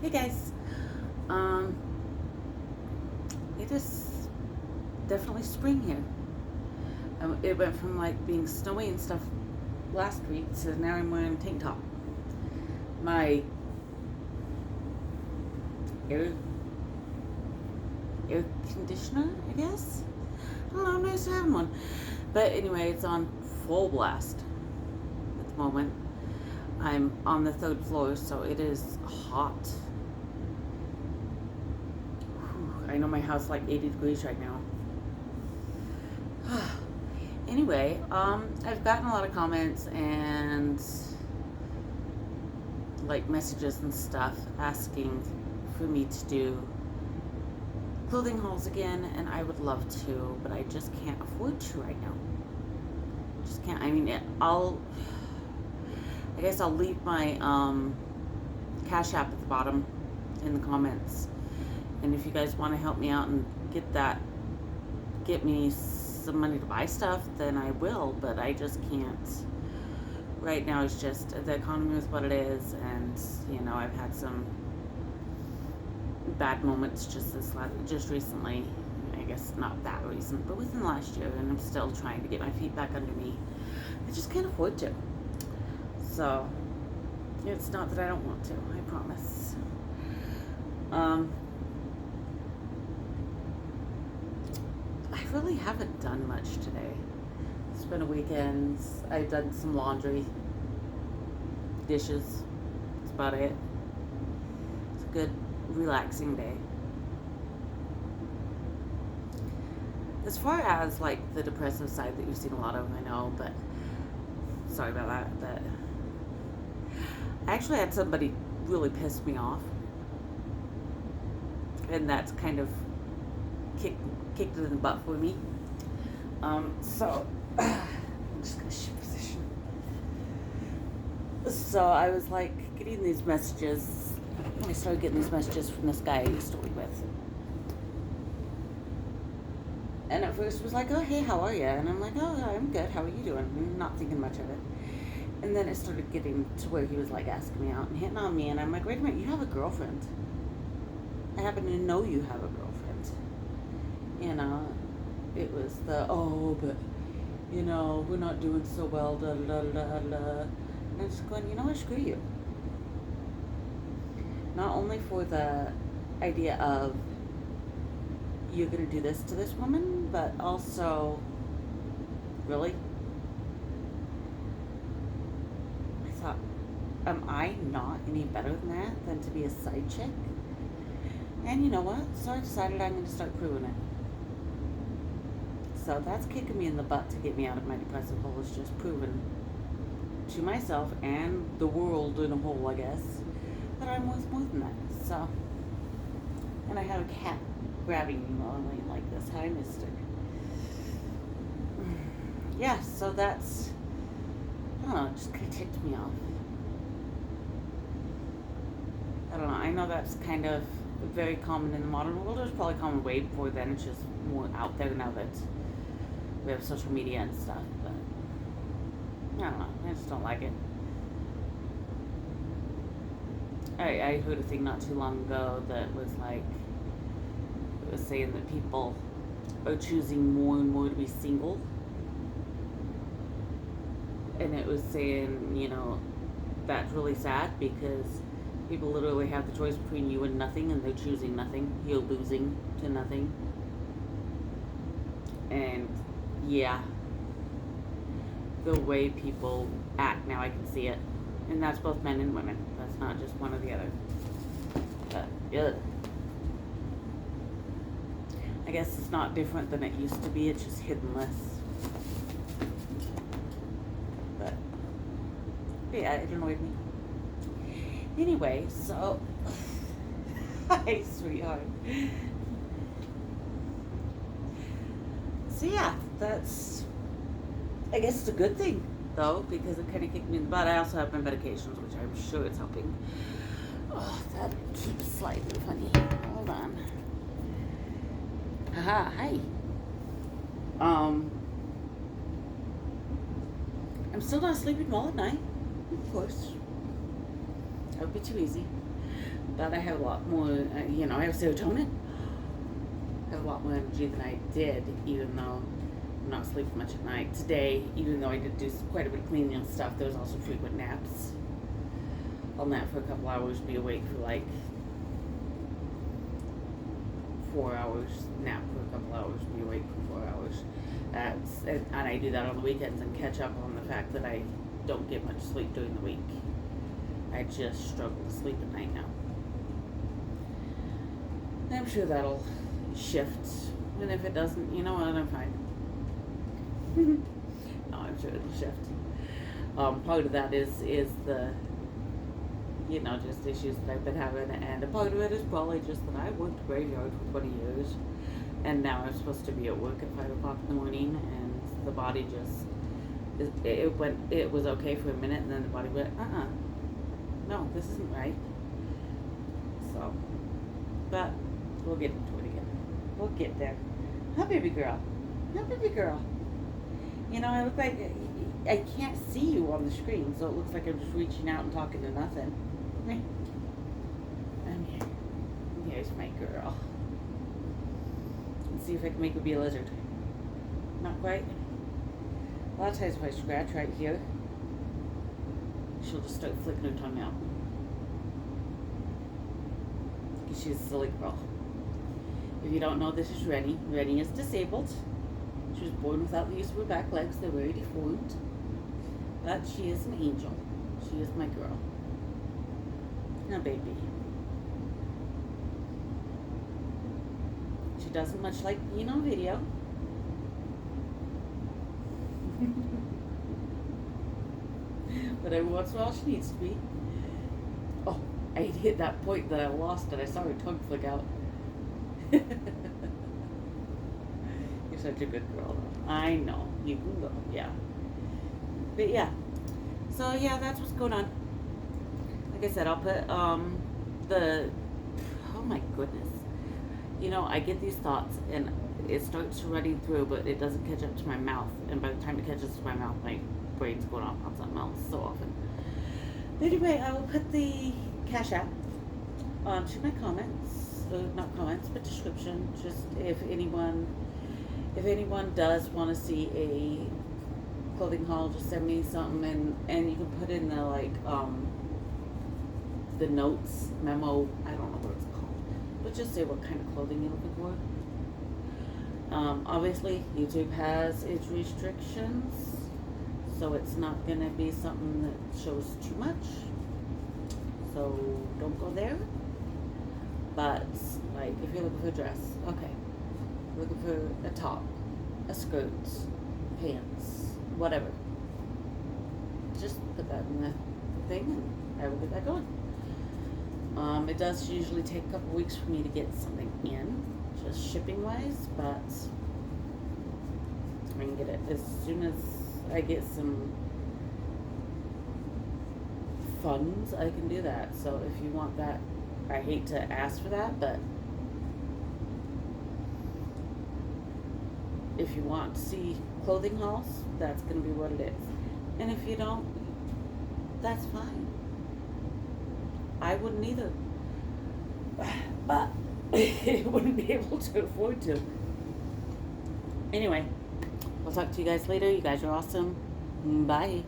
Hey guys. Um, it is definitely spring here. It went from like being snowy and stuff last week to now I'm wearing a tank top. My air air conditioner, I guess. I don't know. I'm used to having one, but anyway, it's on full blast at the moment. I'm on the third floor, so it is hot. Whew, I know my house is like 80 degrees right now. Anyway, I've gotten a lot of comments and like messages and stuff asking for me to do clothing hauls again, and I would love to, but I just can't afford to right now. Just can't. I mean, I guess I'll leave my Cashapp at the bottom in the comments, and if you guys want to help me out and get me some money to buy stuff, then I will. But I just can't. Right now, it's just the economy is what it is, and I've had some bad moments just recently. I guess not that recent, but within the last year, and I'm still trying to get my feet back under me. I just can't afford to. So it's not that I don't want to. I promise. I really haven't done much today. It's been a weekend. I've done some laundry, dishes. That's about it. It's a good, relaxing day. As far as like the depressive side that you've seen a lot of, I know, but sorry about that. But I actually had somebody really piss me off, and that's kind of kicked it in the butt for me. So I'm just gonna shift position. So I was like getting these messages. I started getting these messages from this guy I used to work with. And at first it was like, oh, hey, how are you? And I'm like, oh, I'm good. How are you doing? I'm not thinking much of it. And then it started getting to where he was like asking me out and hitting on me. And I'm like, wait a minute, you have a girlfriend. I happen to know you have a girlfriend. It was but, we're not doing so well, da da da da da. And I'm just going, you know what, screw you. Not only for the idea of you're going to do this to this woman, but also, really? I thought, am I not any better than that, than to be a side chick? And you know what? So I decided I'm going to start proving it. So that's kicking me in the butt to get me out of my depressive hole, is just proving to myself and the world in a whole, I guess, that I'm worth more than that. So, and I have a cat grabbing me while I'm laying like this. Hi, mister. Yeah, so that's, I don't know, it just kind of ticked me off. I don't know, I know that's kind of very common in the modern world. It was probably common way before then. It's just more out there now that we have social media and stuff. But I don't know, I just don't like it. I heard a thing not too long ago that was like, it was saying that people are choosing more and more to be single. And it was saying, that's really sad because people literally have the choice between you and nothing, and they're choosing nothing. You're losing to nothing. And yeah, the way people act now, I can see it. And that's both men and women. That's not just one or the other. But, yeah. I guess it's not different than it used to be. It's just hidden less. But, yeah, it annoyed me. Anyway, so... Hi, sweetheart. So, yeah, that's... I guess it's a good thing, though, because it kind of kicked me in the butt. I also have my medications, which I'm sure is helping. Oh, that keeps slightly funny. Hold on. Haha, hi. I'm still not sleeping well at night, of course. That would be too easy. But I have a lot more, I have serotonin. I have a lot more energy than I did, even though I'm not sleeping much at night. Today, even though I did do quite a bit of cleaning and stuff, there was also frequent naps. I'll nap for a couple hours, be awake for like 4 hours, nap for a couple hours, be awake for 4 hours. And I do that on the weekends and catch up on the fact that I don't get much sleep during the week. I just struggle to sleep at night now. And I'm sure that'll shift. And if it doesn't, you know what, I'm fine. No, I'm sure it'll shift. Part of that is the, just issues that I've been having, and a part of it is probably just that I worked graveyard for 20 years, and now I'm supposed to be at work at 5 o'clock in the morning, and the body just, it was okay for a minute, and then the body went, no, this isn't right. So, but we'll get into it again. We'll get there. Huh, baby girl? Huh, baby girl? I look like I can't see you on the screen, so it looks like I'm just reaching out and talking to nothing. I'm here. Here's my girl. Let's see if I can make her be a lizard. Not quite. A lot of times if I scratch right here, she'll just start flicking her tongue out. Because she's a silly girl. If you don't know, this is Renie. Renie is disabled. She was born without the use of her back legs. They're very deformed. But she is an angel. She is my girl. Now, baby. She doesn't much like being on video. But every once in a while she needs to be. Oh, I hit that point that I lost and I saw her tongue flick out. You're such a good girl, though. I know. You can go. Yeah. But yeah. So yeah, that's what's going on. Like I said, I'll put oh my goodness. I get these thoughts and it starts running through, but it doesn't catch up to my mouth. And by the time it catches to my mouth, my brain's going off on something else so often. But anyway, I will put the Cashapp onto my comments, not comments, but description. Just if anyone does want to see a clothing haul, just send me something, and you can put in the notes memo. I don't know what it's called, but just say what kind of clothing you're looking for. Obviously, YouTube has its restrictions, so it's not going to be something that shows too much. So don't go there. But like, if you're looking for a dress, okay, looking for a top, a skirt, pants, whatever, just put that in the thing and I will get that going. It does usually take a couple weeks for me to get something in, just shipping wise, but I can get it as soon as I get some funds. I can do that. So if you want that, I hate to ask for that, but if you want to see clothing hauls, that's going to be what it is. And if you don't, that's fine. I wouldn't either. But I wouldn't be able to afford to. Anyway, I'll talk to you guys later. You guys are awesome. Bye.